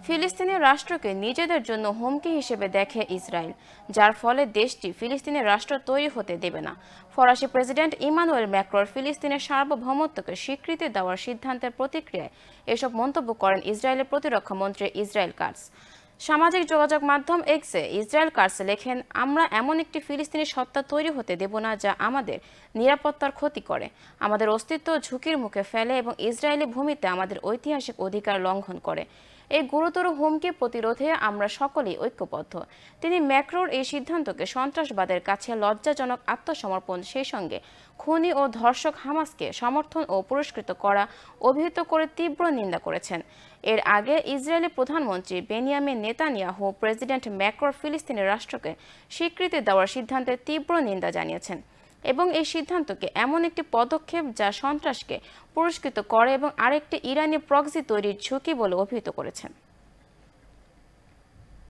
ফিলিস্তিনি রাষ্ট্রকে নিজেদের জন্য হুমকি হিসেবে দেখে ইসরায়েল, যার ফলে দেশটি ফিলিস্তিনি রাষ্ট্র তৈরি হতে দেবে না। ফরাসি প্রেসিডেন্ট ইমানুয়েল ম্যাক্রোর ফিলিস্তিনের সার্বভৌমত্বকে স্বীকৃতি দেওয়ার সিদ্ধান্তের প্রতিক্রিয়ায় এসব মন্তব্য করেন ইসরায়েলের প্রতিরক্ষা মন্ত্রী ইসরায়েল কাটজ। সামাজিক যোগাযোগ মাধ্যম এক্সে ইসরায়েল কাটজ লেখেন, আমরা এমন একটি ফিলিস্তিনি সত্তা তৈরি হতে দেব না যা আমাদের নিরাপত্তার ক্ষতি করে, আমাদের অস্তিত্ব ঝুঁকির মুখে ফেলে এবং ইসরায়েলি ভূমিতে আমাদের ঐতিহাসিক অধিকার লঙ্ঘন করে। এই গুরুতর হুমকি প্রতিরোধে আমরা সকলেই ঐক্যবদ্ধ। তিনি ম্যাক্রোর এই সিদ্ধান্তকে সন্ত্রাসবাদের কাছে লজ্জাজনক আত্মসমর্পণ, সেই সঙ্গে খুনি ও ধর্ষক হামাসকে সমর্থন ও পুরস্কৃত করা অভিহিত করে তীব্র নিন্দা করেছেন। এর আগে ইসরায়েলি প্রধানমন্ত্রী বেনিয়ামিন নেতানিয়াহু প্রেসিডেন্ট ম্যাক্রোর ফিলিস্তিনি রাষ্ট্রকে স্বীকৃতি দেওয়ার সিদ্ধান্তের তীব্র নিন্দা জানিয়েছেন এবং এই সিদ্ধান্তকে এমন একটি পদক্ষেপ যা সন্ত্রাসকে পুরস্কৃত করে এবং আরেকটি ইরানি প্রক্সি তৈরির ঝুঁকি বলে অভিহিত করেছেন।